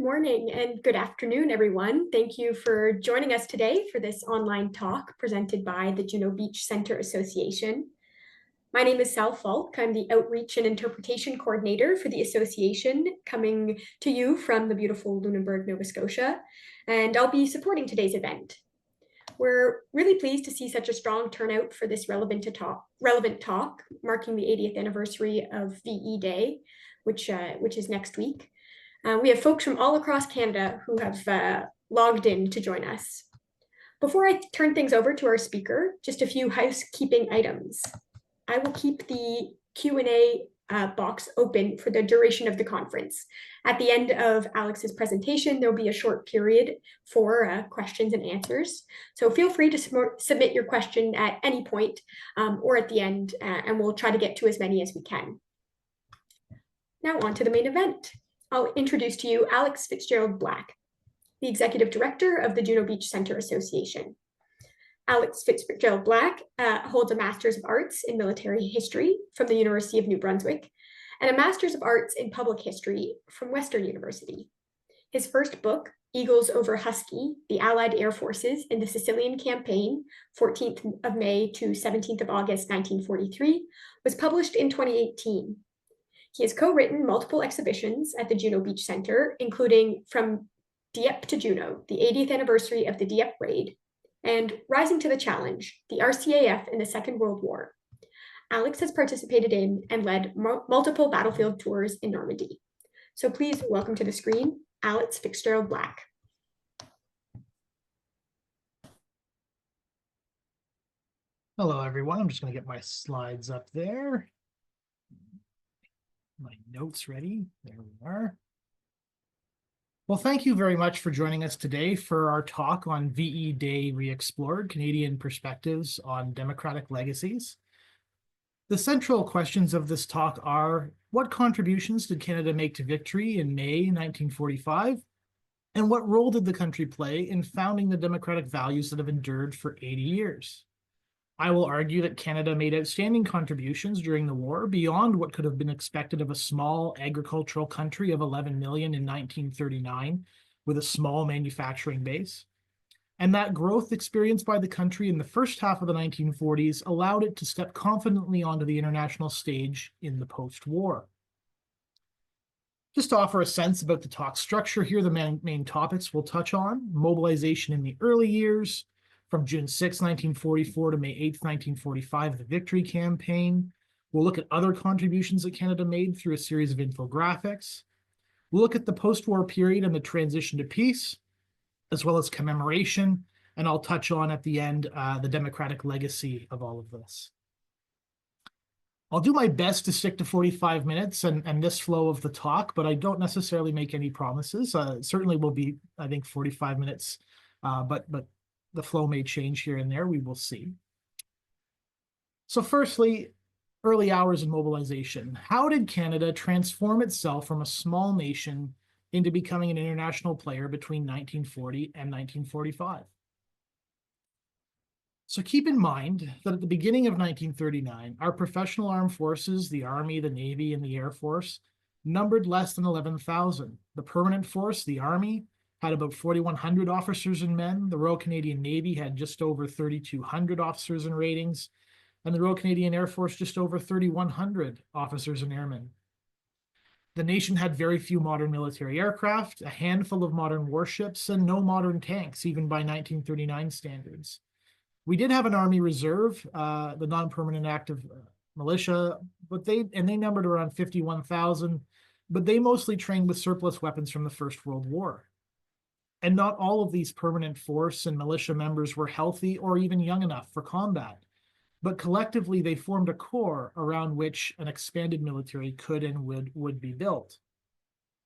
morning and good afternoon, everyone. Thank you for joining us today for this online talk presented by the Juno Beach Centre Association. My name is Sal Falk. I'm the Outreach and Interpretation Coordinator for the association, coming to you from the beautiful Lunenburg, Nova Scotia, and I'll be supporting today's event. We're really pleased to see such a strong turnout for this relevant talk, marking the 80th anniversary of VE Day, which is next week. We have folks from all across Canada who have logged in to join us. Before I turn things over to our speaker, just a few housekeeping items. I will keep the Q&A box open for the duration of the conference. At the end of Alex's presentation, there'll be a short period for questions and answers. So feel free to submit your question at any point or at the end, and we'll try to get to as many as we can. Now on to the main event. I'll introduce to you Alex Fitzgerald Black, the Executive Director of the Juno Beach Centre Association. Alex Fitzgerald Black holds a Master's of Arts in Military History from the University of New Brunswick and a Master's of Arts in Public History from Western University. His first book, Eagles over Husky, the Allied Air Forces in the Sicilian Campaign, 14th of May to 17th of August, 1943, was published in 2018. He has co-written multiple exhibitions at the Juno Beach Centre, including From Dieppe to Juno, the 80th anniversary of the Dieppe raid, and Rising to the Challenge, the RCAF in the Second World War. Alex has participated in and led multiple battlefield tours in Normandy. So please welcome to the screen, Alex Fitzgerald Black. Hello, everyone. I'm just going to get my slides up there. My notes ready. There we are. Well, thank you very much for joining us today for our talk on VE Day Re-Explored, Canadian Perspectives on Democratic Legacies. The central questions of this talk are, what contributions did Canada make to victory in May 1945? And what role did the country play in founding the democratic values that have endured for 80 years? I will argue that Canada made outstanding contributions during the war beyond what could have been expected of a small agricultural country of 11 million in 1939 with a small manufacturing base. And that growth experienced by the country in the first half of the 1940s allowed it to step confidently onto the international stage in the post-war. Just to offer a sense about the talk structure here, the main topics we'll touch on: mobilization in the early years, from June 6, 1944 to May 8, 1945, the Victory Campaign. We'll look at other contributions that Canada made through a series of infographics. We'll look at the post-war period and the transition to peace, as well as commemoration, and I'll touch on at the end the democratic legacy of all of this. I'll do my best to stick to 45 minutes and this flow of the talk, but I don't necessarily make any promises. It certainly will be, I think, 45 minutes, but the flow may change here and there. We will see. So firstly, early hours in mobilization. How did Canada transform itself from a small nation into becoming an international player between 1940 and 1945? So keep in mind that at the beginning of 1939, our professional armed forces, the Army, the Navy, and the Air Force, numbered less than 11,000. The permanent force, the Army, had about 4,100 officers and men. The Royal Canadian Navy had just over 3,200 officers and ratings, and the Royal Canadian Air Force just over 3,100 officers and airmen. The nation had very few modern military aircraft, a handful of modern warships, and no modern tanks, even by 1939 standards. We did have an Army Reserve, the non-permanent active militia, but they numbered around 51,000, but they mostly trained with surplus weapons from the First World War. And not all of these permanent force and militia members were healthy or even young enough for combat, but collectively they formed a core around which an expanded military could and would be built.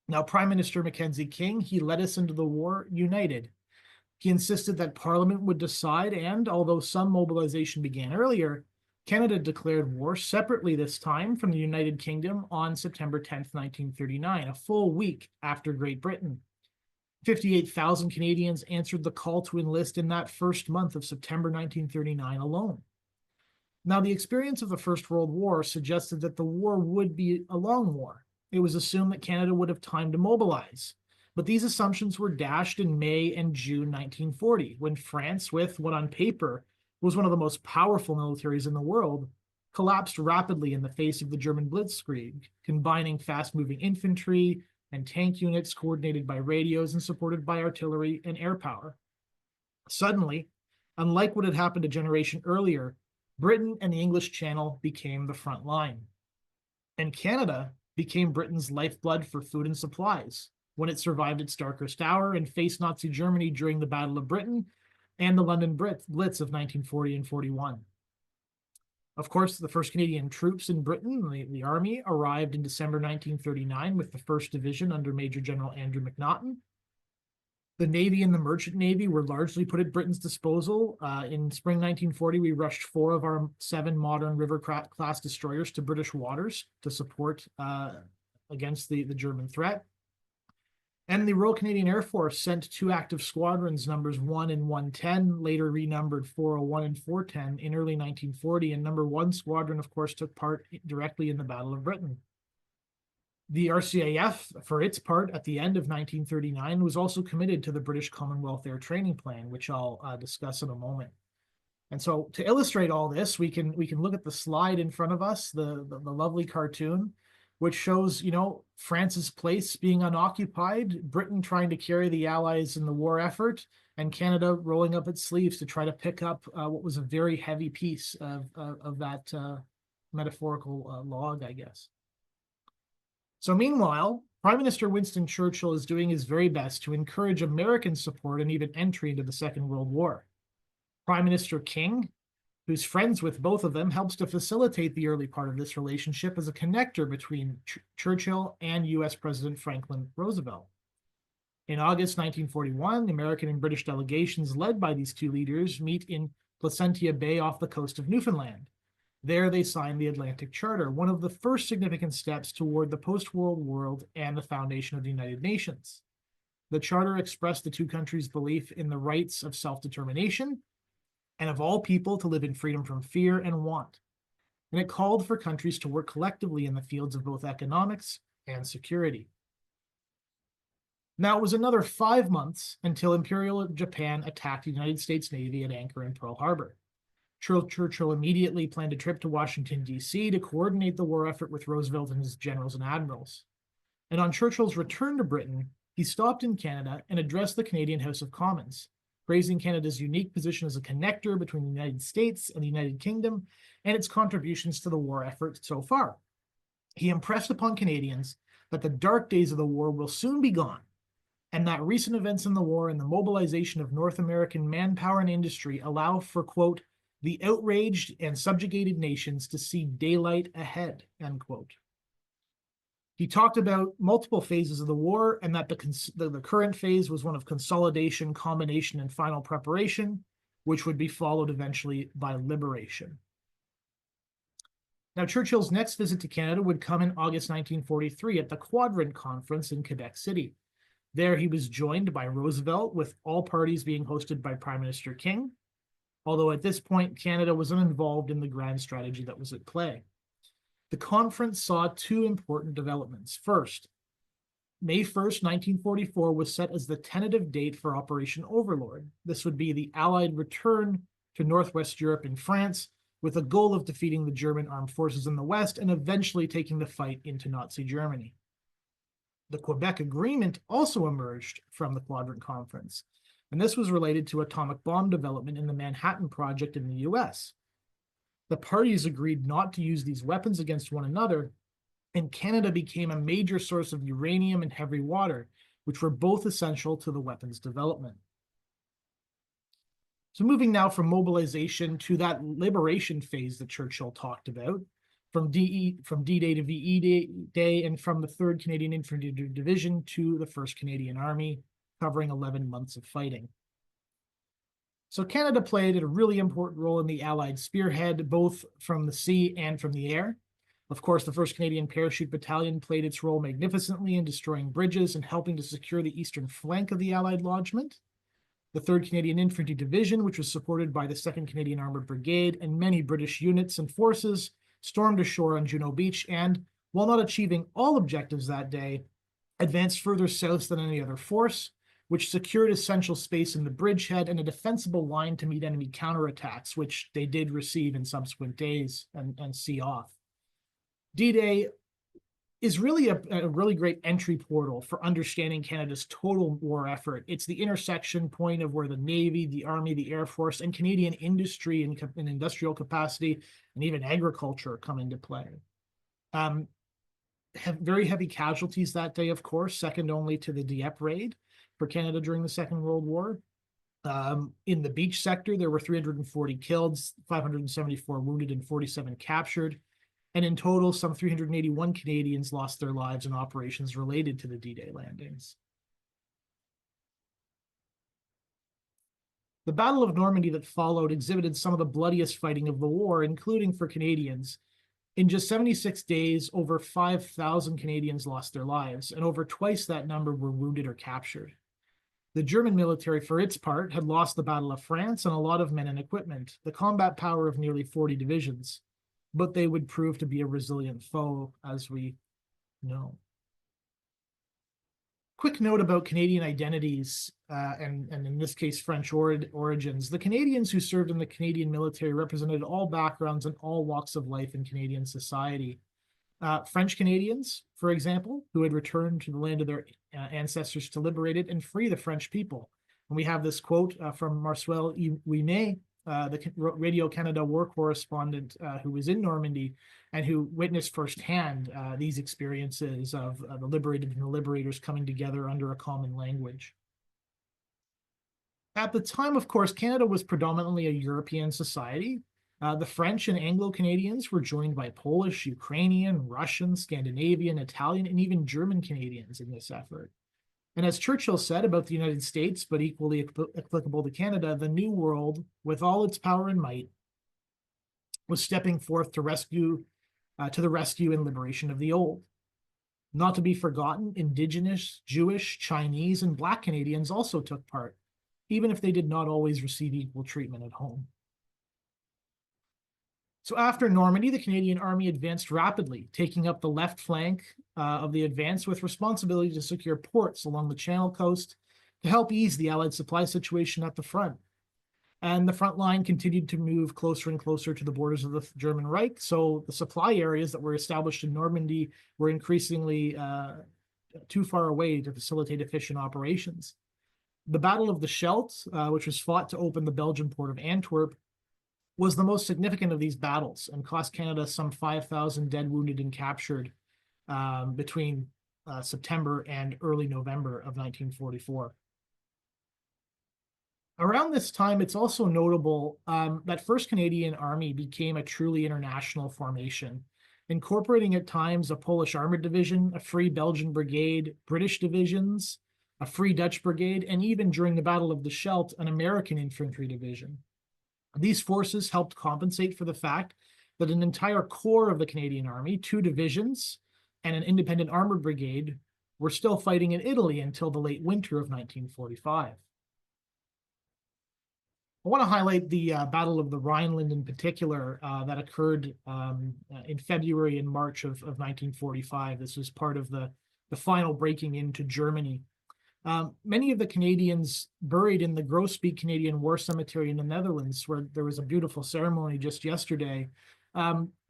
Now, Prime Minister Mackenzie King, he led us into the war united. He insisted that Parliament would decide, and although some mobilization began earlier, Canada declared war separately this time from the United Kingdom on September 10th, 1939, a full week after Great Britain. 58,000 Canadians answered the call to enlist in that first month of September 1939 alone. Now, the experience of the First World War suggested that the war would be a long war. It was assumed that Canada would have time to mobilize. But these assumptions were dashed in May and June 1940, when France, with what on paper was one of the most powerful militaries in the world, collapsed rapidly in the face of the German blitzkrieg, combining fast-moving infantry and tank units coordinated by radios and supported by artillery and air power. Suddenly, unlike what had happened a generation earlier, Britain and the English Channel became the front line. And Canada became Britain's lifeblood for food and supplies when it survived its darkest hour and faced Nazi Germany during the Battle of Britain and the London Blitz of 1940 and 41. Of course, the first Canadian troops in Britain, the Army, arrived in December 1939 with the 1st Division under Major General Andrew McNaughton. The Navy and the Merchant Navy were largely put at Britain's disposal. In spring 1940, we rushed 4 of our 7 modern River-class destroyers to British waters to support against the German threat. And the Royal Canadian Air Force sent 2 active squadrons, numbers 1 and 110, later renumbered 401 and 410 in early 1940. And number 1 squadron, of course, took part directly in the Battle of Britain. The RCAF, for its part, at the end of 1939, was also committed to the British Commonwealth Air Training Plan, which I'll discuss in a moment. And so to illustrate all this, we can look at the slide in front of us, the lovely cartoon, which shows, France's place being unoccupied, Britain trying to carry the Allies in the war effort, and Canada rolling up its sleeves to try to pick up what was a very heavy piece of that metaphorical log, I guess. So meanwhile, Prime Minister Winston Churchill is doing his very best to encourage American support and even entry into the Second World War. Prime Minister King, who's friends with both of them, helps to facilitate the early part of this relationship as a connector between Churchill and US President Franklin Roosevelt. In August 1941, American and British delegations led by these 2 leaders meet in Placentia Bay off the coast of Newfoundland. There they signed the Atlantic Charter, one of the first significant steps toward the post-war world and the foundation of the United Nations. The Charter expressed the 2 countries' belief in the rights of self-determination and of all people to live in freedom from fear and want. And it called for countries to work collectively in the fields of both economics and security. Now, it was another 5 months until Imperial Japan attacked the United States Navy at anchor in Pearl Harbor. Churchill immediately planned a trip to Washington, D.C. to coordinate the war effort with Roosevelt and his generals and admirals. And on Churchill's return to Britain, he stopped in Canada and addressed the Canadian House of Commons, praising Canada's unique position as a connector between the United States and the United Kingdom and its contributions to the war effort so far. He impressed upon Canadians that the dark days of the war will soon be gone, and that recent events in the war and the mobilization of North American manpower and industry allow for, quote, the outraged and subjugated nations to see daylight ahead, end quote. He talked about multiple phases of the war and that the current phase was one of consolidation, combination, and final preparation, which would be followed eventually by liberation. Now, Churchill's next visit to Canada would come in August 1943 at the Quadrant Conference in Quebec City. There he was joined by Roosevelt, with all parties being hosted by Prime Minister King, although at this point, Canada was uninvolved in the grand strategy that was at play. The conference saw 2 important developments. First, May 1st, 1944 was set as the tentative date for Operation Overlord. This would be the Allied return to Northwest Europe and France, with a goal of defeating the German armed forces in the West and eventually taking the fight into Nazi Germany. The Quebec Agreement also emerged from the Quadrant Conference, and this was related to atomic bomb development in the Manhattan Project in the US. The parties agreed not to use these weapons against one another, and Canada became a major source of uranium and heavy water, which were both essential to the weapons development. So moving now from mobilization to that liberation phase that Churchill talked about, from D-Day to VE Day, and from the 3rd Canadian Infantry Division to the 1st Canadian Army, covering 11 months of fighting. So Canada played a really important role in the Allied spearhead, both from the sea and from the air. Of course, the 1st Canadian Parachute Battalion played its role magnificently in destroying bridges and helping to secure the eastern flank of the Allied lodgement. The 3rd Canadian Infantry Division, which was supported by the 2nd Canadian Armoured Brigade and many British units and forces, stormed ashore on Juno Beach and, while not achieving all objectives that day, advanced further south than any other force, which secured essential space in the bridgehead and a defensible line to meet enemy counterattacks, which they did receive in subsequent days and see off. D-Day is really a really great entry portal for understanding Canada's total war effort. It's the intersection point of where the Navy, the Army, the Air Force, and Canadian industry and industrial capacity, and even agriculture come into play. Have very heavy casualties that day, of course, second only to the Dieppe raid for Canada during the Second World War. In the beach sector, there were 340 killed, 574 wounded, and 47 captured. And in total, some 381 Canadians lost their lives in operations related to the D-Day landings. The Battle of Normandy that followed exhibited some of the bloodiest fighting of the war, including for Canadians. In just 76 days, over 5,000 Canadians lost their lives, and over twice that number were wounded or captured. The German military, for its part, had lost the Battle of France and a lot of men and equipment, the combat power of nearly 40 divisions. But they would prove to be a resilient foe, as we know. Quick note about Canadian identities, and in this case, French origins. The Canadians who served in the Canadian military represented all backgrounds and all walks of life in Canadian society. French Canadians, for example, who had returned to the land of their ancestors to liberate it and free the French people. And we have this quote from Marcel Ouimet, the Radio Canada war correspondent who was in Normandy and who witnessed firsthand these experiences of the liberated and the liberators coming together under a common language. At the time, of course, Canada was predominantly a European society. The French and Anglo-Canadians were joined by Polish, Ukrainian, Russian, Scandinavian, Italian, and even German Canadians in this effort. And as Churchill said about the United States, but equally applicable to Canada, the New World, with all its power and might, was stepping forth to the rescue and liberation of the Old. Not to be forgotten, Indigenous, Jewish, Chinese, and Black Canadians also took part, even if they did not always receive equal treatment at home. So after Normandy, the Canadian Army advanced rapidly, taking up the left flank of the advance with responsibility to secure ports along the Channel coast to help ease the Allied supply situation at the front. And the front line continued to move closer and closer to the borders of the German Reich, so the supply areas that were established in Normandy were increasingly too far away to facilitate efficient operations. The Battle of the Scheldt, which was fought to open the Belgian port of Antwerp, was the most significant of these battles and cost Canada some 5,000 dead, wounded, and captured between September and early November of 1944. Around this time, it's also notable that 1st Canadian Army became a truly international formation, incorporating at times a Polish Armored Division, a Free Belgian Brigade, British divisions, a Free Dutch Brigade, and even during the Battle of the Scheldt, an American Infantry Division. These forces helped compensate for the fact that an entire corps of the Canadian Army, 2 divisions, and an independent armored brigade were still fighting in Italy until the late winter of 1945. I want to highlight the Battle of the Rhineland in particular that occurred in February and March of 1945. This was part of the final breaking into Germany. Many of the Canadians buried in the Groesbeek Canadian War Cemetery in the Netherlands, where there was a beautiful ceremony just yesterday,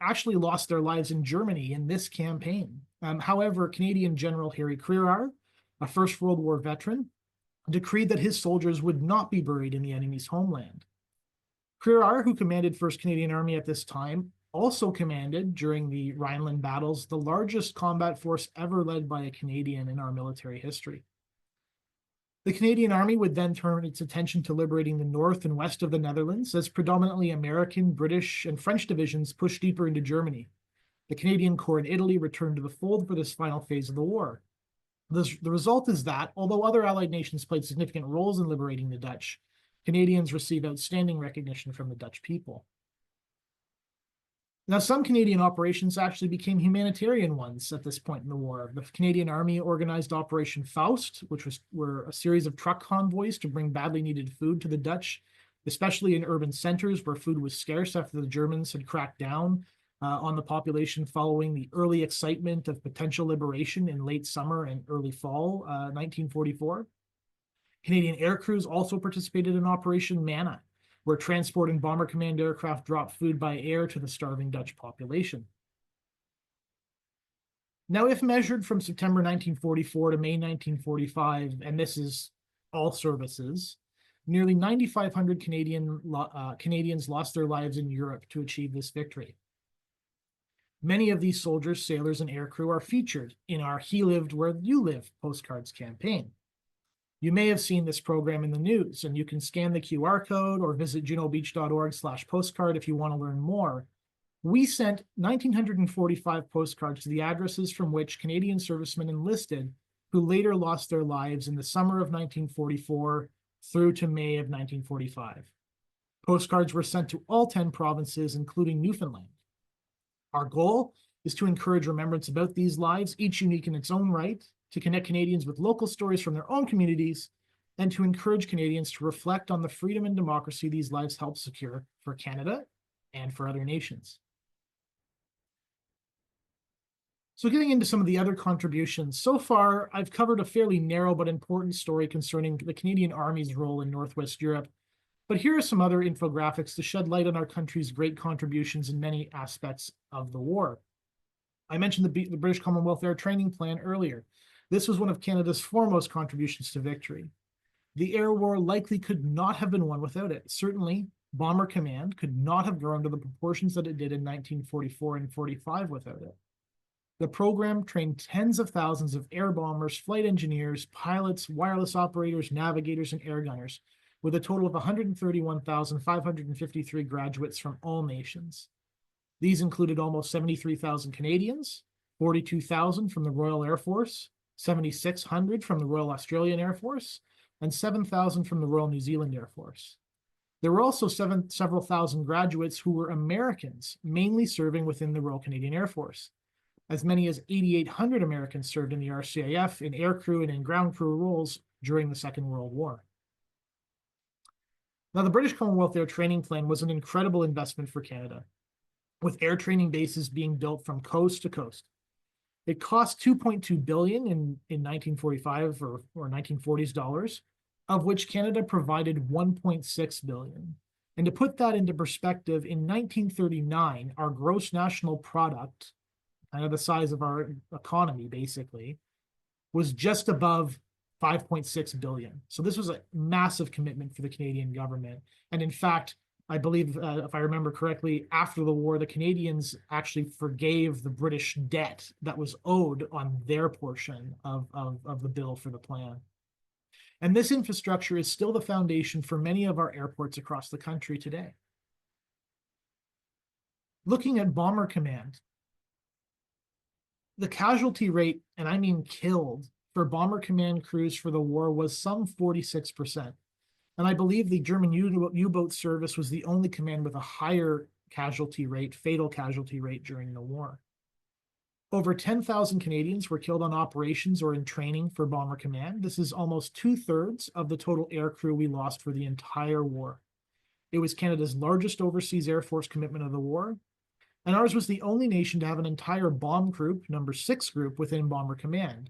actually lost their lives in Germany in this campaign. However, Canadian General Harry Crerar, a First World War veteran, decreed that his soldiers would not be buried in the enemy's homeland. Crerar, who commanded 1st Canadian Army at this time, also commanded, during the Rhineland battles, the largest combat force ever led by a Canadian in our military history. The Canadian Army would then turn its attention to liberating the north and west of the Netherlands as predominantly American, British, and French divisions pushed deeper into Germany. The Canadian Corps in Italy returned to the fold for this final phase of the war. The result is that, although other Allied nations played significant roles in liberating the Dutch, Canadians received outstanding recognition from the Dutch people. Now, some Canadian operations actually became humanitarian ones at this point in the war. The Canadian Army organized Operation Faust, which were a series of truck convoys to bring badly needed food to the Dutch, especially in urban centers where food was scarce after the Germans had cracked down on the population following the early excitement of potential liberation in late summer and early fall 1944. Canadian air crews also participated in Operation Manna, where transport and Bomber Command aircraft dropped food by air to the starving Dutch population. Now, if measured from September 1944 to May 1945, and this is all services, nearly 9,500 Canadians lost their lives in Europe to achieve this victory. Many of these soldiers, sailors, and aircrew are featured in our He Lived Where You Live postcards campaign. You may have seen this program in the news, and you can scan the QR code or visit junobeach.org/postcard if you want to learn more. We sent 1,945 postcards to the addresses from which Canadian servicemen enlisted who later lost their lives in the summer of 1944 through to May of 1945. Postcards were sent to all 10 provinces, including Newfoundland. Our goal is to encourage remembrance about these lives, each unique in its own right, to connect Canadians with local stories from their own communities, and to encourage Canadians to reflect on the freedom and democracy these lives help secure for Canada and for other nations. So getting into some of the other contributions, so far I've covered a fairly narrow but important story concerning the Canadian Army's role in Northwest Europe, but here are some other infographics to shed light on our country's great contributions in many aspects of the war. I mentioned the British Commonwealth Air Training Plan earlier. This was one of Canada's foremost contributions to victory. The air war likely could not have been won without it. Certainly, Bomber Command could not have grown to the proportions that it did in 1944 and 45 without it. The program trained tens of thousands of air bombers, flight engineers, pilots, wireless operators, navigators, and air gunners, with a total of 131,553 graduates from all nations. These included almost 73,000 Canadians, 42,000 from the Royal Air Force, 7,600 from the Royal Australian Air Force, and 7,000 from the Royal New Zealand Air Force. There were also several thousand graduates who were Americans, mainly serving within the Royal Canadian Air Force. As many as 8,800 Americans served in the RCAF in aircrew and in ground crew roles during the Second World War. Now, the British Commonwealth Air Training Plan was an incredible investment for Canada, with air training bases being built from coast to coast. It cost $2.2 billion in 1945 or 1940s dollars, of which Canada provided $1.6 billion. And to put that into perspective, in 1939, our gross national product, kind of the size of our economy basically, was just above $5.6 billion. So this was a massive commitment for the Canadian government. And in fact, I believe, if I remember correctly, after the war, the Canadians actually forgave the British debt that was owed on their portion of the bill for the plan. And this infrastructure is still the foundation for many of our airports across the country today. Looking at Bomber Command, the casualty rate, and I mean killed, for Bomber Command crews for the war was some 46%. And I believe the German U-boat service was the only command with a higher casualty rate, fatal casualty rate during the war. Over 10,000 Canadians were killed on operations or in training for Bomber Command. This is almost 2/3 of the total air crew we lost for the entire war. It was Canada's largest overseas Air Force commitment of the war, and ours was the only nation to have an entire bomb group, number 6 group, within Bomber Command,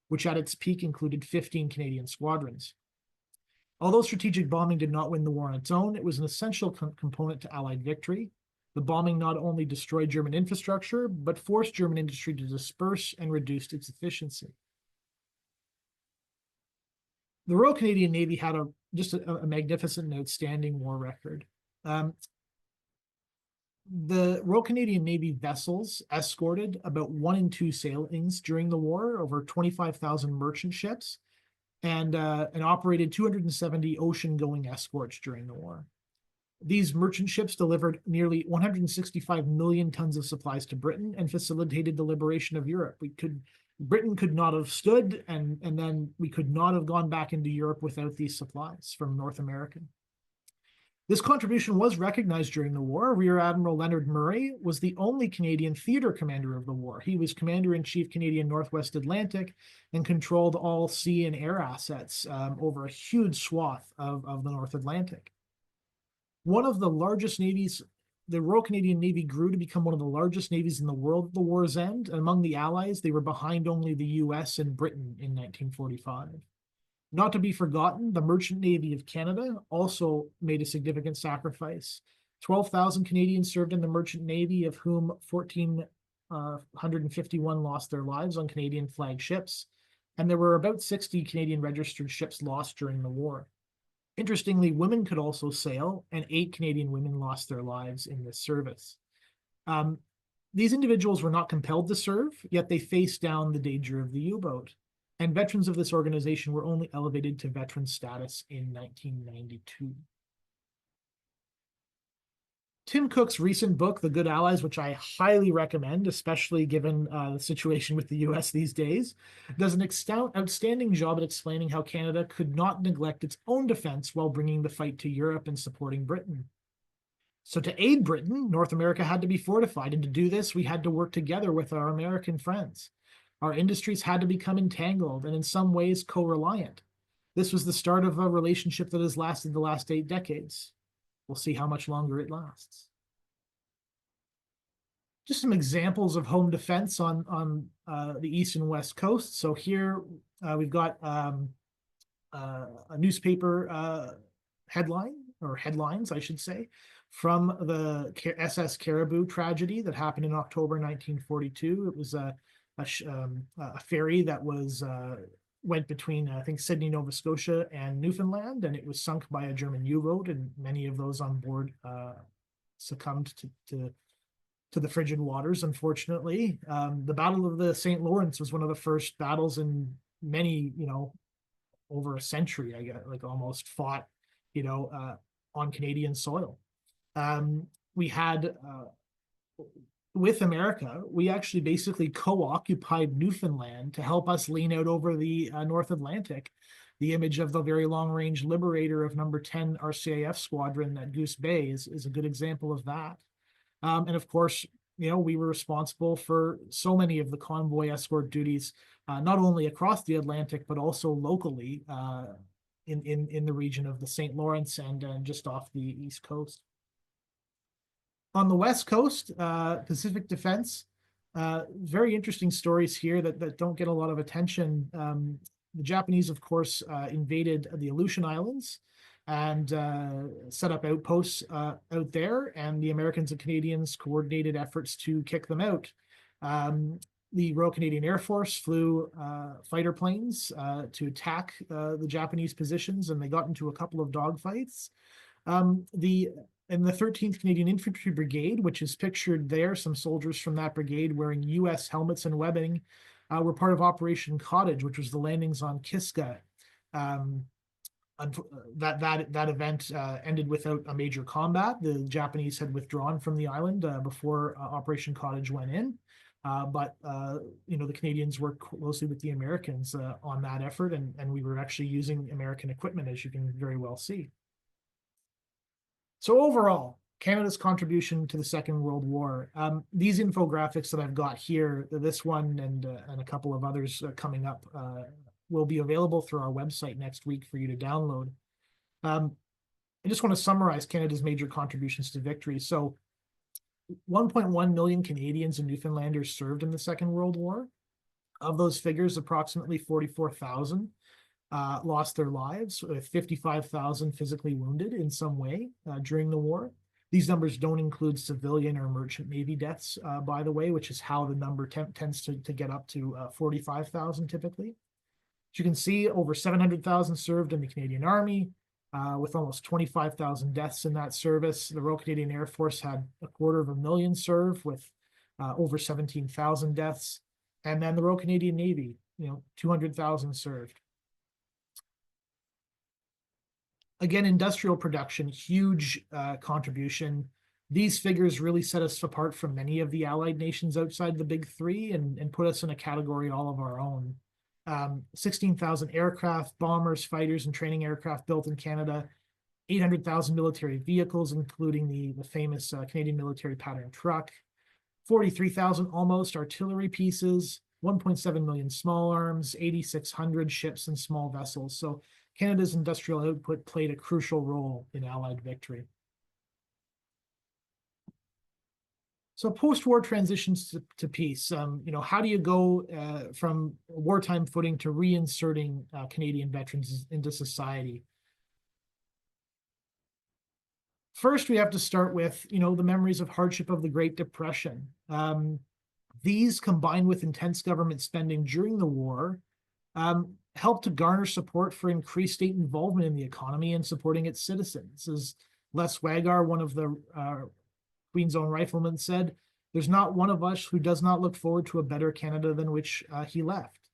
which at its peak included 15 Canadian squadrons. Although strategic bombing did not win the war on its own, it was an essential component to Allied victory. The bombing not only destroyed German infrastructure, but forced German industry to disperse and reduced its efficiency. The Royal Canadian Navy had just a magnificent and outstanding war record. The Royal Canadian Navy vessels escorted about 1 in 2 sailings during the war, over 25,000 merchant ships, and operated 270 ocean-going escorts during the war. These merchant ships delivered nearly 165 million tons of supplies to Britain and facilitated the liberation of Europe. Britain could not have stood, and then we could not have gone back into Europe without these supplies from North America. This contribution was recognized during the war. Rear Admiral Leonard Murray was the only Canadian theater commander of the war. He was Commander-in-Chief Canadian Northwest Atlantic and controlled all sea and air assets over a huge swath of the North Atlantic. One of the largest navies the Royal Canadian Navy grew to become one of the largest navies in the world at the war's end. And among the Allies, they were behind only the US and Britain in 1945. Not to be forgotten, the Merchant Navy of Canada also made a significant sacrifice. 12,000 Canadians served in the Merchant Navy, of whom 1,451 lost their lives on Canadian flag ships, and there were about 60 Canadian registered ships lost during the war. Interestingly, women could also sail, and 8 Canadian women lost their lives in this service. These individuals were not compelled to serve, yet they faced down the danger of the U-boat. And veterans of this organization were only elevated to veteran status in 1992. Tim Cook's recent book, The Good Allies, which I highly recommend, especially given the situation with the US these days, does an outstanding job at explaining how Canada could not neglect its own defense while bringing the fight to Europe and supporting Britain. So to aid Britain, North America had to be fortified, and to do this, we had to work together with our American friends. Our industries had to become entangled and in some ways co-reliant. This was the start of a relationship that has lasted the last 8 decades. We'll see how much longer it lasts. Just some examples of home defense on the east and west coast. So here we've got a newspaper headline, or headlines, I should say, from the SS Caribou tragedy that happened in October 1942. It was a ferry that went between, I think, Sydney, Nova Scotia and Newfoundland, and it was sunk by a German U-boat, and many of those on board succumbed to the frigid waters, unfortunately. The Battle of the St. Lawrence was one of the first battles in many, over a century, I guess, like almost fought, on Canadian soil. We had with America, we actually basically co-occupied Newfoundland to help us lean out over the North Atlantic. The image of the Very Long Range Liberator of number 10 RCAF Squadron at Goose Bay is a good example of that. And of course, we were responsible for so many of the convoy escort duties, not only across the Atlantic, but also locally in the region of the St. Lawrence and just off the East Coast. On the West Coast, Pacific Defense, very interesting stories here that don't get a lot of attention. The Japanese, of course, invaded the Aleutian Islands and set up outposts out there, and the Americans and Canadians coordinated efforts to kick them out. The Royal Canadian Air Force flew fighter planes to attack the Japanese positions, and they got into a couple of dogfights. And the 13th Canadian Infantry Brigade, which is pictured there, some soldiers from that brigade wearing US helmets and webbing, were part of Operation Cottage, which was the landings on Kiska. That event ended without a major combat. The Japanese had withdrawn from the island before Operation Cottage went in. But the Canadians worked closely with the Americans on that effort, and we were actually using American equipment, as you can very well see. So overall, Canada's contribution to the Second World War. These infographics that I've got here, this one and a couple of others coming up, will be available through our website next week for you to download. I just want to summarize Canada's major contributions to victory. So 1.1 million Canadians and Newfoundlanders served in the Second World War. Of those figures, approximately 44,000 lost their lives, with 55,000 physically wounded in some way during the war. These numbers don't include civilian or merchant Navy deaths, by the way, which is how the number tends to get up to 45,000 typically. As you can see, over 700,000 served in the Canadian Army, with almost 25,000 deaths in that service. The Royal Canadian Air Force had 250,000 serve, with over 17,000 deaths. And then the Royal Canadian Navy, 200,000 served. Again, industrial production, huge contribution. These figures really set us apart from many of the allied nations outside the big three and put us in a category all of our own. 16,000 aircraft, bombers, fighters, and training aircraft built in Canada, 800,000 military vehicles, including the famous Canadian military pattern truck, 43,000 almost artillery pieces, 1.7 million small arms, 8,600 ships and small vessels. So Canada's industrial output played a crucial role in Allied victory. So post-war transitions to peace. How do you go from wartime footing to reinserting Canadian veterans into society? First, we have to start with, the memories of hardship of the Great Depression. These, combined with intense government spending during the war, helped to garner support for increased state involvement in the economy and supporting its citizens. As Les Wagar, one of the Queen's Own Riflemen, said, "There's not one of us who does not look forward to a better Canada than which he left."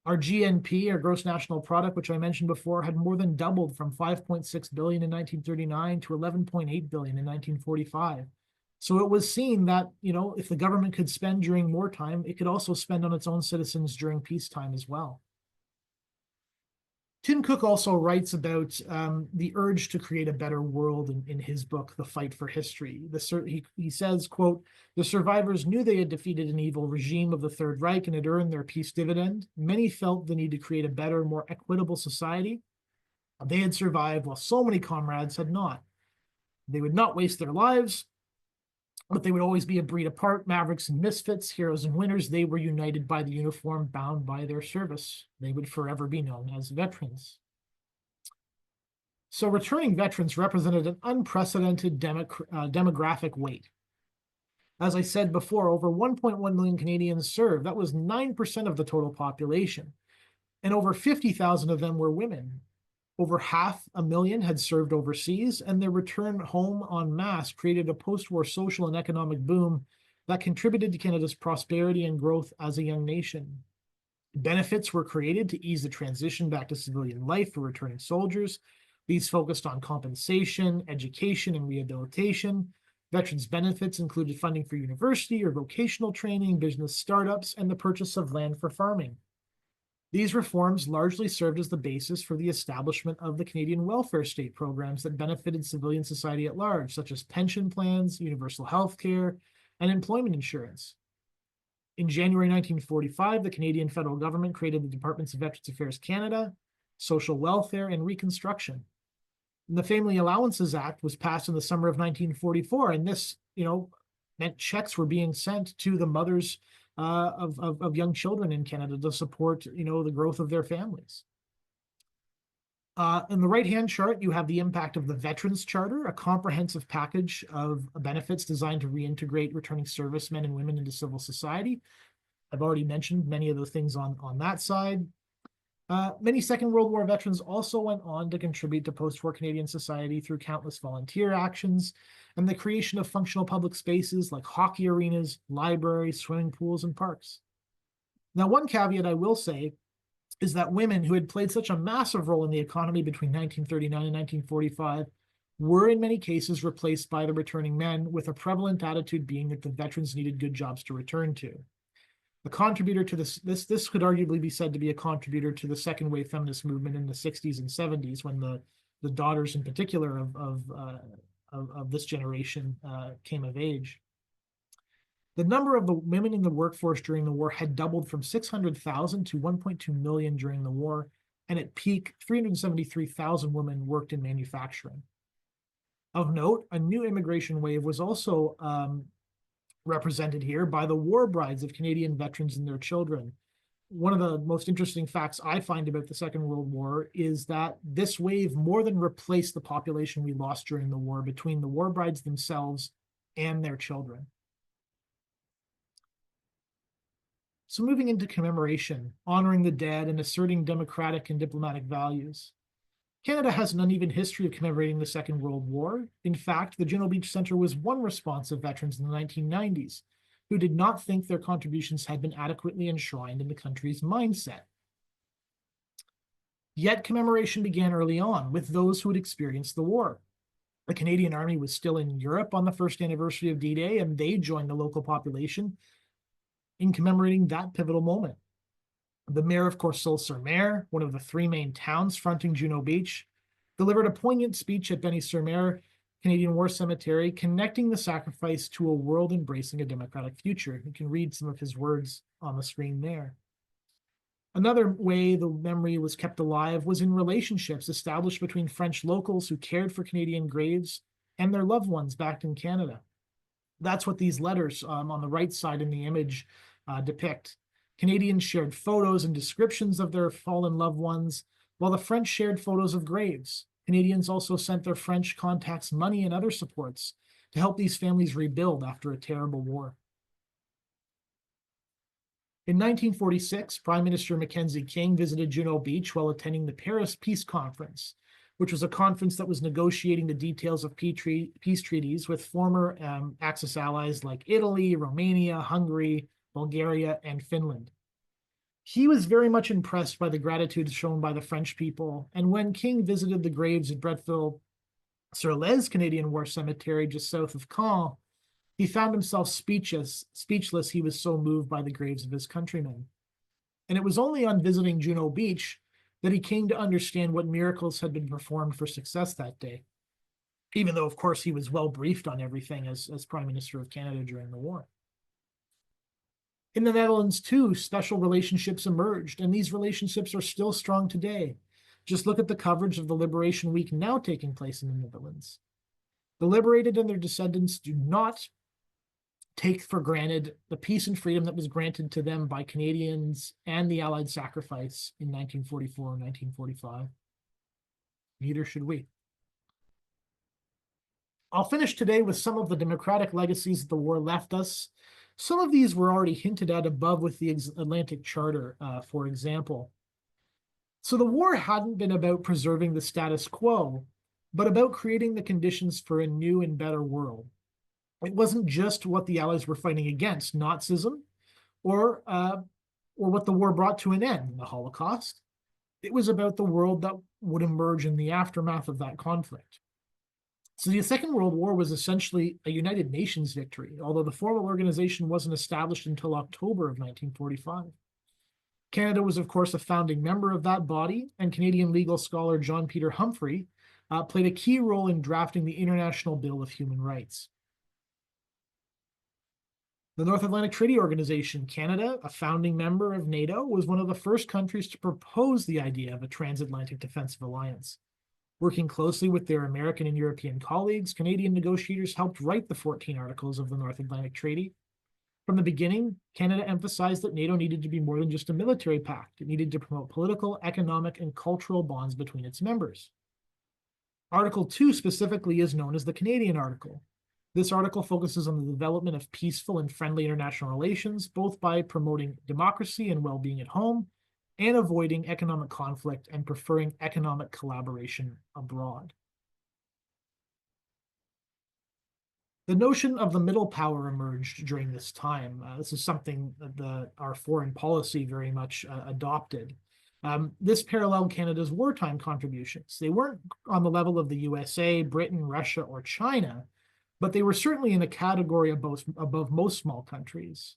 Our GNP, our gross national product, which I mentioned before, had more than doubled from 5.6 billion in 1939 to 11.8 billion in 1945. So it was seen that, if the government could spend during wartime, it could also spend on its own citizens during peacetime as well. Tim Cook also writes about the urge to create a better world in his book, The Fight for History. He says, quote, "The survivors knew they had defeated an evil regime of the Third Reich and had earned their peace dividend. Many felt the need to create a better, more equitable society. They had survived while so many comrades had not. They would not waste their lives, but they would always be a breed apart, mavericks and misfits, heroes and winners. They were united by the uniform, bound by their service. They would forever be known as veterans." So returning veterans represented an unprecedented demographic weight. As I said before, over 1.1 million Canadians served. That was 9% of the total population. And over 50,000 of them were women. Over 500,000 had served overseas, and their return home en masse created a post-war social and economic boom that contributed to Canada's prosperity and growth as a young nation. Benefits were created to ease the transition back to civilian life for returning soldiers. These focused on compensation, education, and rehabilitation. Veterans' benefits included funding for university or vocational training, business startups, and the purchase of land for farming. These reforms largely served as the basis for the establishment of the Canadian welfare state programs that benefited civilian society at large, such as pension plans, universal health care, and employment insurance. In January 1945, the Canadian federal government created the Departments of Veterans Affairs Canada, Social Welfare, and Reconstruction. And the Family Allowances Act was passed in the summer of 1944, and this, meant checks were being sent to the mothers of young children in Canada to support, the growth of their families. In the right-hand chart, you have the impact of the Veterans Charter, a comprehensive package of benefits designed to reintegrate returning servicemen and women into civil society. I've already mentioned many of the things on that side. Many Second World War veterans also went on to contribute to post-war Canadian society through countless volunteer actions and the creation of functional public spaces like hockey arenas, libraries, swimming pools, and parks. Now, one caveat I will say is that women who had played such a massive role in the economy between 1939 and 1945 were in many cases replaced by the returning men, with a prevalent attitude being that the veterans needed good jobs to return to. A contributor to this could arguably be said to be a contributor to the second wave feminist movement in the 60s and 70s, when the daughters in particular of this generation came of age. The number of the women in the workforce during the war had doubled from 600,000 to 1.2 million during the war, and at peak, 373,000 women worked in manufacturing. Of note, a new immigration wave was also represented here by the war brides of Canadian veterans and their children. One of the most interesting facts I find about the Second World War is that this wave more than replaced the population we lost during the war between the war brides themselves and their children. So moving into commemoration, honoring the dead, and asserting democratic and diplomatic values. Canada has an uneven history of commemorating the Second World War. In fact, the Juno Beach Centre was one response of veterans in the 1990s who did not think their contributions had been adequately enshrined in the country's mindset. Yet commemoration began early on with those who had experienced the war. The Canadian Army was still in Europe on the first anniversary of D-Day, and they joined the local population in commemorating that pivotal moment. The mayor of Courseulles-sur-Mer, one of the three main towns fronting Juno Beach, delivered a poignant speech at Benny-sur-Mer Canadian War Cemetery, connecting the sacrifice to a world embracing a democratic future. You can read some of his words on the screen there. Another way the memory was kept alive was in relationships established between French locals who cared for Canadian graves and their loved ones back in Canada. That's what these letters on the right side in the image depict. Canadians shared photos and descriptions of their fallen loved ones, while the French shared photos of graves. Canadians also sent their French contacts money and other supports to help these families rebuild after a terrible war. In 1946, Prime Minister Mackenzie King visited Juno Beach while attending the Paris Peace Conference, which was a conference that was negotiating the details of peace treaties with former Axis allies like Italy, Romania, Hungary, Bulgaria, and Finland. He was very much impressed by the gratitude shown by the French people, and when King visited the graves at Bretteville-sur-Lez Canadian War Cemetery just south of Caen, he found himself speechless. He was so moved by the graves of his countrymen. And it was only on visiting Juno Beach that he came to understand what miracles had been performed for success that day, even though, of course, he was well briefed on everything as Prime Minister of Canada during the war. In the Netherlands, too, special relationships emerged, and these relationships are still strong today. Just look at the coverage of the Liberation Week now taking place in the Netherlands. The liberated and their descendants do not take for granted the peace and freedom that was granted to them by Canadians and the Allied sacrifice in 1944 and 1945. Neither should we. I'll finish today with some of the democratic legacies that the war left us. Some of these were already hinted at above with the Atlantic Charter, for example. So the war hadn't been about preserving the status quo, but about creating the conditions for a new and better world. It wasn't just what the Allies were fighting against, Nazism, or what the war brought to an end, the Holocaust. It was about the world that would emerge in the aftermath of that conflict. So the Second World War was essentially a United Nations victory, although the formal organization wasn't established until October of 1945. Canada was, of course, a founding member of that body, and Canadian legal scholar John Peter Humphrey played a key role in drafting the International Bill of Human Rights. The North Atlantic Treaty Organization, Canada, a founding member of NATO, was one of the first countries to propose the idea of a transatlantic defensive alliance. Working closely with their American and European colleagues, Canadian negotiators helped write the 14 articles of the North Atlantic Treaty. From the beginning, Canada emphasized that NATO needed to be more than just a military pact. It needed to promote political, economic, and cultural bonds between its members. Article 2 specifically is known as the Canadian Article. This article focuses on the development of peaceful and friendly international relations, both by promoting democracy and well-being at home, and avoiding economic conflict and preferring economic collaboration abroad. The notion of the middle power emerged during this time. This is something that our foreign policy very much adopted. This paralleled Canada's wartime contributions. They weren't on the level of the USA, Britain, Russia, or China, but they were certainly in a category above most small countries.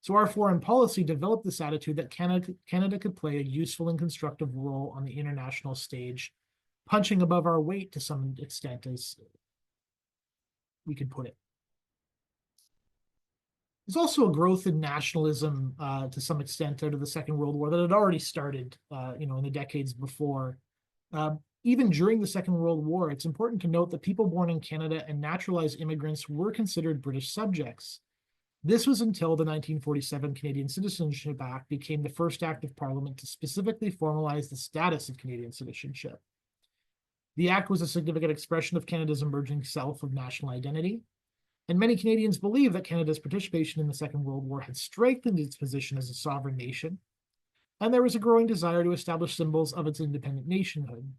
So our foreign policy developed this attitude that Canada could play a useful and constructive role on the international stage, punching above our weight to some extent, as we could put it. There's also a growth in nationalism to some extent out of the Second World War that had already started, in the decades before. Even during the Second World War, it's important to note that people born in Canada and naturalized immigrants were considered British subjects. This was until the 1947 Canadian Citizenship Act became the first act of Parliament to specifically formalize the status of Canadian citizenship. The act was a significant expression of Canada's emerging self of national identity, and many Canadians believe that Canada's participation in the Second World War had strengthened its position as a sovereign nation, and there was a growing desire to establish symbols of its independent nationhood.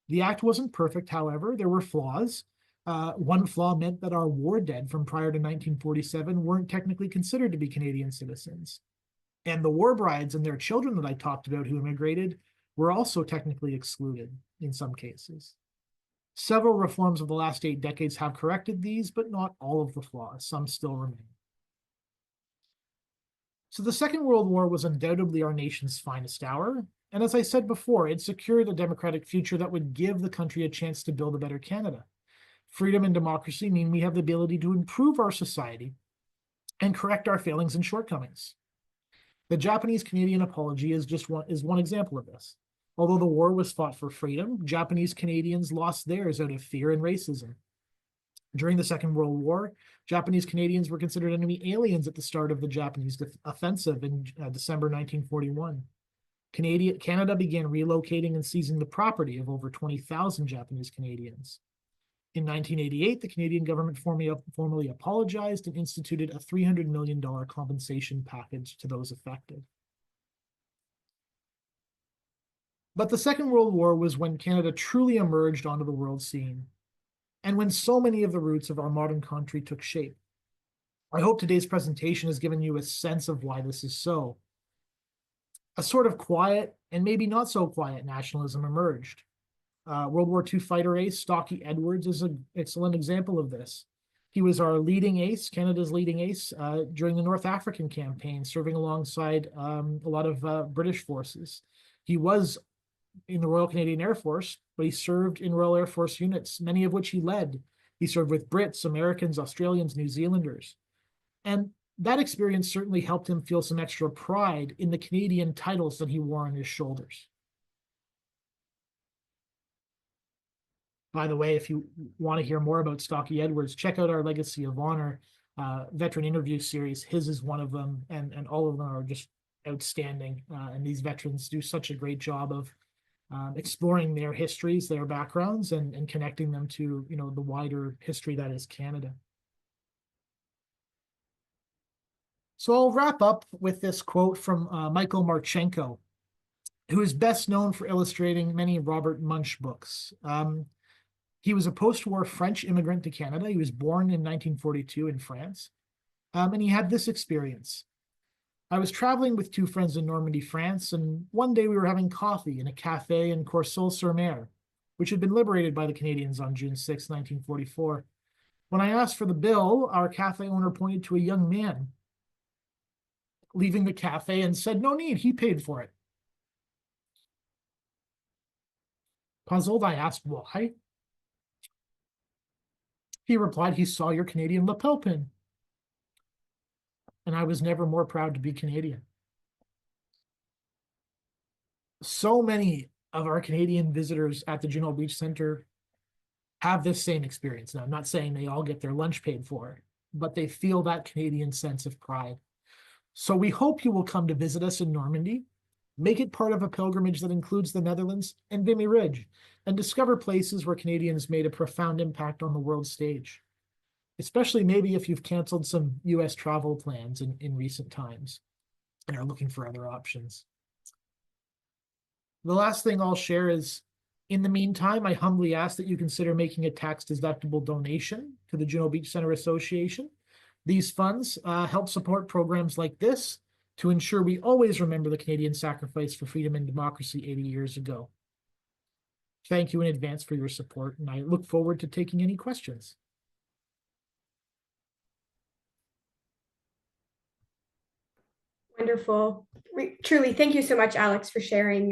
The act wasn't perfect, however. There were flaws. One flaw meant that our war dead from prior to 1947 weren't technically considered to be Canadian citizens. And the war brides and their children that I talked about who immigrated were also technically excluded in some cases. Several reforms of the last 8 decades have corrected these, but not all of the flaws. Some still remain. So the Second World War was undoubtedly our nation's finest hour. And as I said before, it secured a democratic future that would give the country a chance to build a better Canada. Freedom and democracy mean we have the ability to improve our society and correct our failings and shortcomings. The Japanese-Canadian apology is one example of this. Although the war was fought for freedom, Japanese Canadians lost theirs out of fear and racism. During the Second World War, Japanese Canadians were considered enemy aliens at the start of the Japanese offensive in December 1941. Canada began relocating and seizing the property of over 20,000 Japanese Canadians. In 1988, the Canadian government formally apologized and instituted a $300 million compensation package to those affected. But the Second World War was when Canada truly emerged onto the world scene, and when so many of the roots of our modern country took shape. I hope today's presentation has given you a sense of why this is so. A sort of quiet and maybe not so quiet nationalism emerged. World War II fighter ace Stocky Edwards is an excellent example of this. He was our leading ace, Canada's leading ace, during the North African campaign, serving alongside a lot of British forces. He was in the Royal Canadian Air Force, but he served in Royal Air Force units, many of which he led. He served with Brits, Americans, Australians, New Zealanders. And that experience certainly helped him feel some extra pride in the Canadian titles that he wore on his shoulders. By the way, if you want to hear more about Stocky Edwards, check out our Legacy of Honor veteran interview series. His is one of them, and all of them are just outstanding. And these veterans do such a great job of exploring their histories, their backgrounds, and connecting them to, the wider history that is Canada. So I'll wrap up with this quote from Michael Marchenko, who is best known for illustrating many Robert Munsch books. He was a post-war French immigrant to Canada. He was born in 1942 in France, and he had this experience. I was traveling with two friends in Normandy, France, and one day we were having coffee in a cafe in Courseulles-sur-Mer, which had been liberated by the Canadians on June 6, 1944. When I asked for the bill, our cafe owner pointed to a young man leaving the cafe and said, "No need, he paid for it." Puzzled, I asked why. He replied, "He saw your Canadian lapel pin." And I was never more proud to be Canadian. So many of our Canadian visitors at the Juno Beach Centre have this same experience. Now, I'm not saying they all get their lunch paid for, but they feel that Canadian sense of pride. So we hope you will come to visit us in Normandy, make it part of a pilgrimage that includes the Netherlands and Vimy Ridge, and discover places where Canadians made a profound impact on the world stage, especially maybe if you've canceled some US travel plans in recent times and are looking for other options. The last thing I'll share is, in the meantime, I humbly ask that you consider making a tax-deductible donation to the Juno Beach Centre Association. These funds help support programs like this to ensure we always remember the Canadian sacrifice for freedom and democracy 80 years ago. Thank you in advance for your support, and I look forward to taking any questions. Wonderful. Truly, thank you so much, Alex, for sharing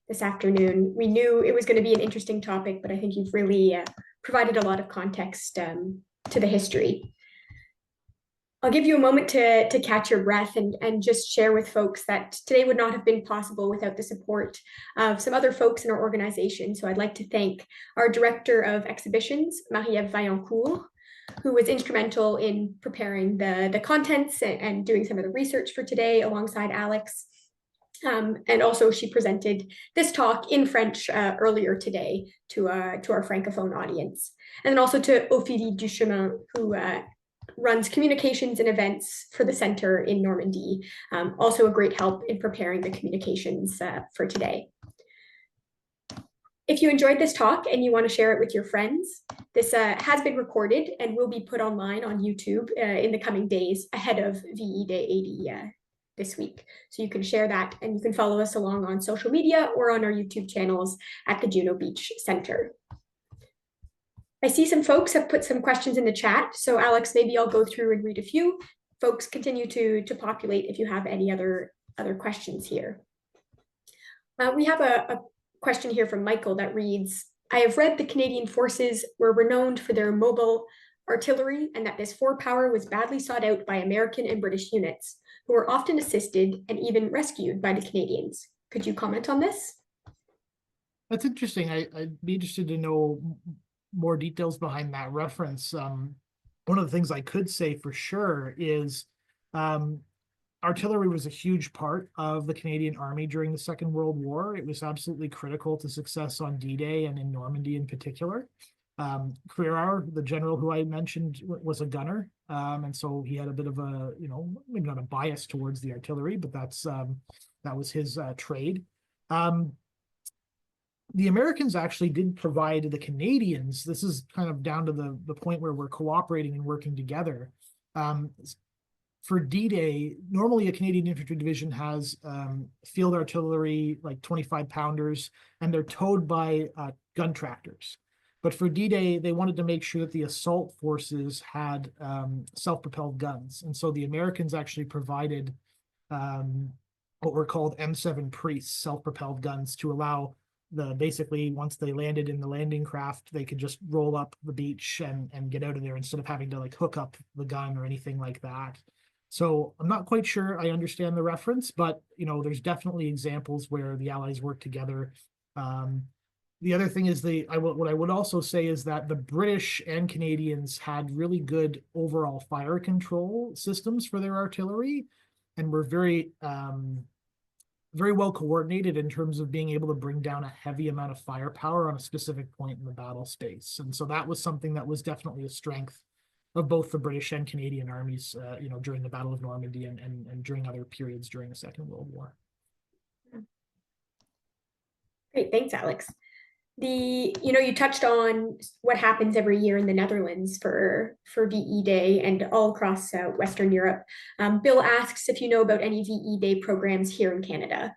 this afternoon. We knew it was going to be an interesting topic, but I think you've really provided a lot of context to the history. I'll give you a moment to catch your breath and just share with folks that today would not have been possible without the support of some other folks in our organization. So I'd like to thank our Director of Exhibitions, Marie-Ève Vaillancourt, who was instrumental in preparing the contents and doing some of the research for today alongside Alex. And also she presented this talk in French earlier today to our Francophone audience. And then also to Ophélie Duchemin, who runs communications and events for the center in Normandy. Also a great help in preparing the communications for today. If you enjoyed this talk and you want to share it with your friends, this has been recorded and will be put online on YouTube in the coming days ahead of VE Day 80 this week. So you can share that, and you can follow us along on social media or on our YouTube channels at the Juno Beach Centre. I see some folks have put some questions in the chat. So Alex, maybe I'll go through and read a few. Folks, continue to populate if you have any other questions here. We have a question here from Michael that reads, I have read the Canadian forces were renowned for their mobile artillery and that this firepower was badly sought out by American and British units, who were often assisted and even rescued by the Canadians. Could you comment on this? That's interesting. I'd be interested to know more details behind that reference, one of the things I could say for sure is artillery was a huge part of the Canadian Army during the Second World War. It was absolutely critical to success on D-Day and in Normandy in particular. The general who I mentioned, was a gunner, and so he had a bit of a, maybe not a bias towards the artillery, but that was his trade. The Americans actually did provide the Canadians. This is kind of down to the point where we're cooperating and working together. For D-Day, normally a Canadian infantry division has field artillery, like 25-pounders, and they're towed by gun tractors. But for D-Day, they wanted to make sure that the assault forces had self-propelled guns. And so the Americans actually provided what were called M7 Priests, self-propelled guns, to allow basically, once they landed in the landing craft, they could just roll up the beach and get out of there instead of having to like hook up the gun or anything like that. So I'm not quite sure I understand the reference, but there's definitely examples where the Allies work together. The other thing is what I would also say is that the British and Canadians had really good overall fire control systems for their artillery, and were very well coordinated in terms of being able to bring down a heavy amount of firepower on a specific point in the battle space. And so that was something that was definitely a strength of both the British and Canadian armies, during the Battle of Normandy and during other periods during the Second World War. Great, thanks, Alex. You touched on what happens every year in the Netherlands for VE Day and all across Western Europe. Bill asks if you know about any VE Day programs here in Canada.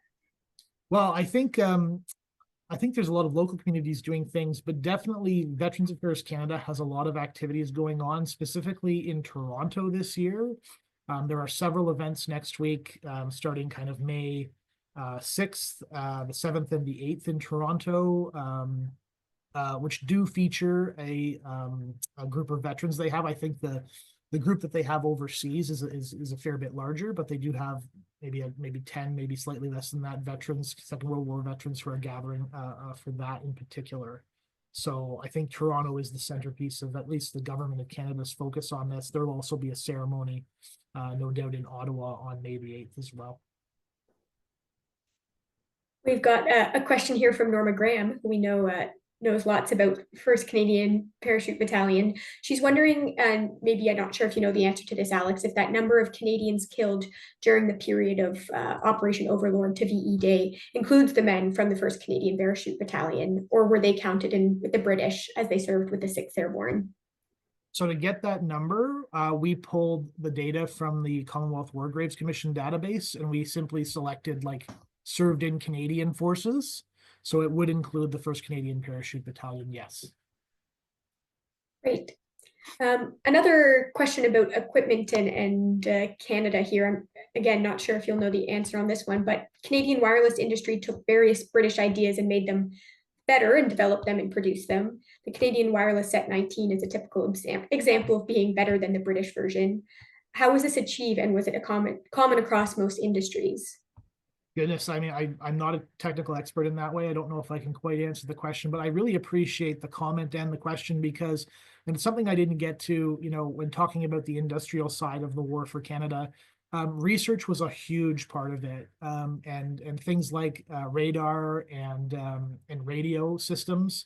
Well, I think there's a lot of local communities doing things, but definitely Veterans Affairs Canada has a lot of activities going on, specifically in Toronto this year. There are several events next week, starting kind of May 6th, the 7th and the 8th in Toronto, which do feature a group of veterans they have. I think the group that they have overseas is a fair bit larger, but they do have maybe 10, maybe slightly less than that, veterans, Second World War veterans, who are gathering for that in particular. So I think Toronto is the centerpiece of at least the Government of Canada's focus on this. There will also be a ceremony, no doubt, in Ottawa on May the 8th as well. We've got a question here from Norma Graham, who we know knows lots about 1st Canadian Parachute Battalion. She's wondering, and maybe I'm not sure if you know the answer to this, Alex, if that number of Canadians killed during the period of Operation Overlord to VE Day includes the men from the 1st Canadian Parachute Battalion, or were they counted in with the British as they served with the 6th Airborne? So to get that number, we pulled the data from the Commonwealth War Graves Commission database, and we simply selected like served in Canadian forces. So it would include the 1st Canadian Parachute Battalion, yes. Great. Another question about equipment and Canada here. I'm, again, not sure if you'll know the answer on this one, but Canadian wireless industry took various British ideas and made them better and developed them and produced them. The Canadian Wireless Set 19 is a typical example of being better than the British version. How was this achieved, and was it a common across most industries? Goodness, I mean, I'm not a technical expert in that way. I don't know if I can quite answer the question, but I really appreciate the comment and the question, because and it's something I didn't get to, when talking about the industrial side of the war for Canada. Research was a huge part of it, and things like radar and radio systems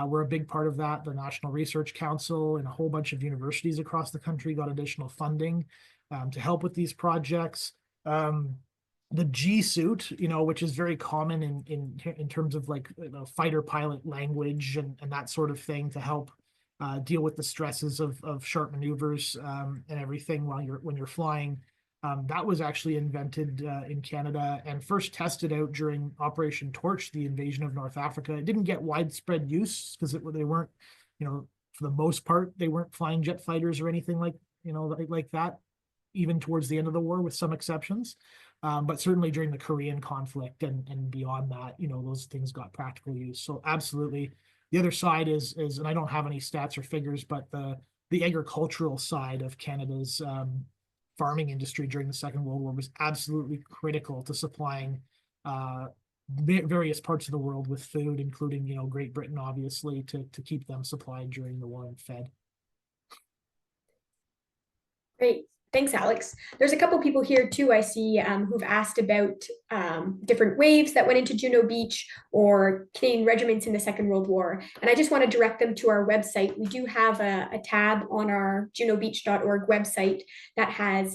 were a big part of that. The National Research Council and a whole bunch of universities across the country got additional funding to help with these projects. The G suit, which is very common in terms of like fighter pilot language and that sort of thing, to help deal with the stresses of sharp maneuvers and everything when you're flying. That was actually invented in Canada and first tested out during Operation Torch, the invasion of North Africa. It didn't get widespread use because they weren't, for the most part, they weren't flying jet fighters or anything like that, even towards the end of the war, with some exceptions. But certainly during the Korean conflict and beyond that, those things got practical use. So absolutely. The other side is, and I don't have any stats or figures, but the agricultural side of Canada's farming industry during the Second World War was absolutely critical to supplying various parts of the world with food, including, Great Britain, obviously, to keep them supplied during the war and fed. Great. Thanks, Alex. There's a couple people here too, I see, who've asked about different waves that went into Juno Beach or Canadian regiments in the Second World War. And I just want to direct them to our website. We do have a tab on our junobeach.org website that has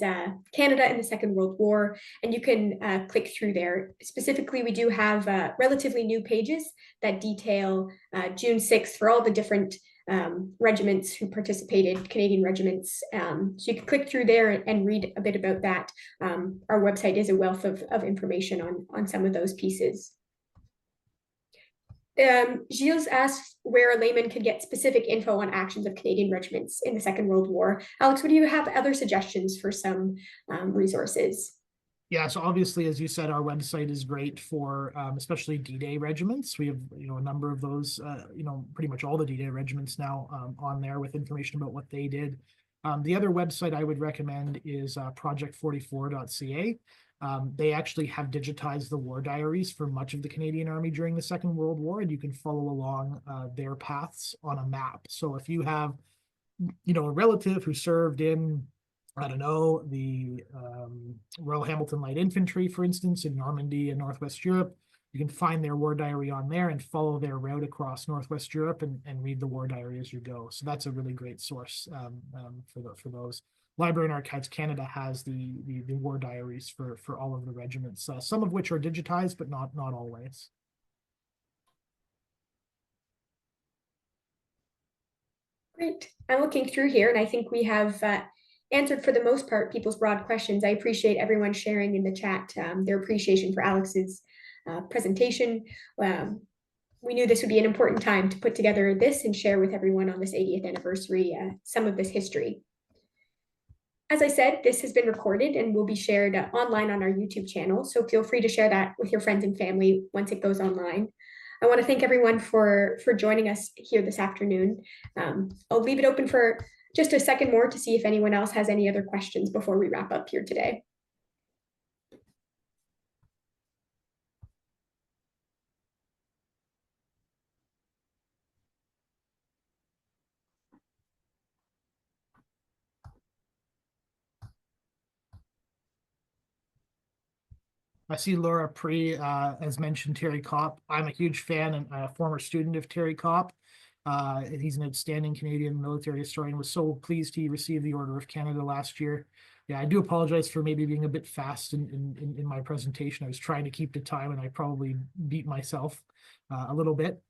Canada in the Second World War, and you can click through there. Specifically, we do have relatively new pages that detail June 6th for all the different regiments who participated, Canadian regiments. So you can click through there and read a bit about that. Our website is a wealth of information on some of those pieces. Gilles asks where a layman could get specific info on actions of Canadian regiments in the Second World War. Alex, would you have other suggestions for some resources? Yeah, so obviously, as you said, our website is great for especially D-Day regiments. We have, a number of those, pretty much all the D-Day regiments now on there with information about what they did. The other website I would recommend is project44.ca. They actually have digitized the war diaries for much of the Canadian Army during the Second World War, and you can follow along their paths on a map. So if you have, a relative who served in, I don't know, the Royal Hamilton Light Infantry, for instance, in Normandy and Northwest Europe, you can find their war diary on there and follow their route across Northwest Europe and read the war diary as you go. So that's a really great source for those. Library and Archives Canada has the war diaries for all of the regiments, some of which are digitized, but not always. Great. I'm looking through here, and I think we have answered for the most part people's broad questions. I appreciate everyone sharing in the chat their appreciation for Alex's presentation. We knew this would be an important time to put together this and share with everyone on this 80th anniversary some of this history. As I said, this has been recorded and will be shared online on our YouTube channel, so feel free to share that with your friends and family once it goes online. I want to thank everyone for joining us here this afternoon. I'll leave it open for just a second more to see if anyone else has any other questions before we wrap up here today. I see Laura Pre has mentioned Terry Kopp. I'm a huge fan and a former student of Terry Kopp. He's an outstanding Canadian military historian. Was so pleased he received the Order of Canada last year. Yeah, I do apologize for maybe being a bit fast in my presentation. I was trying to keep to time and I probably beat myself a little bit.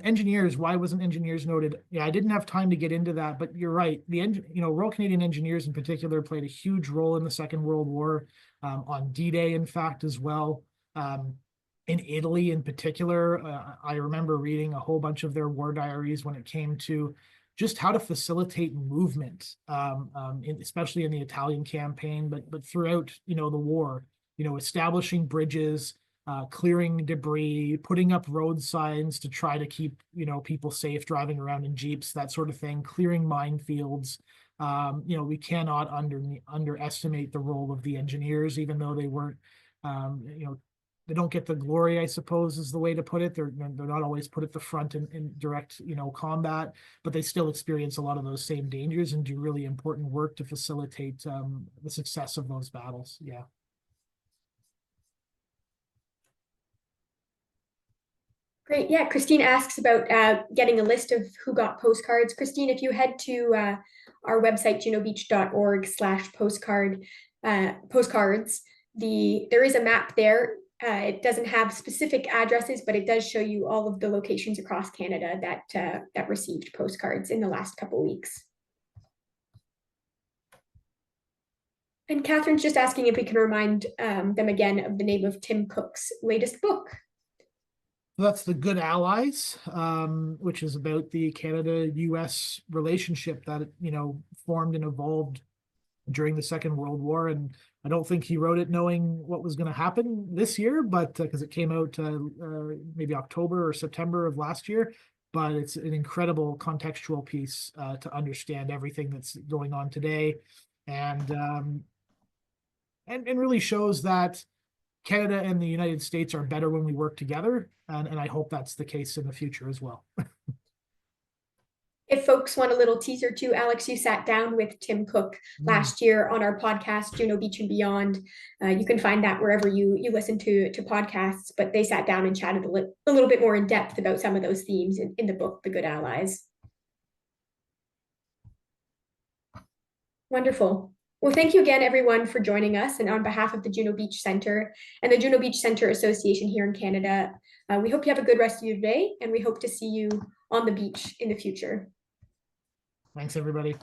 Engineers, why wasn't engineers noted? Yeah, I didn't have time to get into that, but you're right. Royal Canadian Engineers in particular played a huge role in the Second World War, on D-Day, in fact, as well. In Italy in particular, I remember reading a whole bunch of their war diaries when it came to just how to facilitate movement, especially in the Italian campaign, but throughout, the war, establishing bridges, clearing debris, putting up road signs to try to keep, people safe driving around in Jeeps, that sort of thing, clearing minefields. We cannot underestimate the role of the engineers, even though they weren't, they don't get the glory, I suppose, is the way to put it. They're not always put at the front in direct, combat, but they still experience a lot of those same dangers and do really important work to facilitate the success of those battles. Yeah. Great. Yeah, Christine asks about getting a list of who got postcards. Christine, if you head to our website, junobeach.org/postcards, there is a map there. It doesn't have specific addresses, but it does show you all of the locations across Canada that received postcards in the last couple of weeks. And Catherine's just asking if we can remind them again of the name of Tim Cook's latest book. That's The Good Allies, which is about the Canada-US relationship that, formed and evolved during the Second World War. And I don't think he wrote it knowing what was going to happen this year, but because it came out maybe October or September of last year. But it's an incredible contextual piece to understand everything that's going on today, and really shows that Canada and the United States are better when we work together, and I hope that's the case in the future as well. If folks want a little teaser too, Alex, you sat down with Tim Cook last year on our podcast, Juno Beach and Beyond. You can find that wherever you listen to podcasts, but they sat down and chatted a little bit more in depth about some of those themes in the book, The Good Allies. Wonderful. Well, thank you again, everyone, for joining us. And on behalf of the Juno Beach Centre and the Juno Beach Centre Association here in Canada, we hope you have a good rest of your day, and we hope to see you on the beach in the future. Thanks, everybody.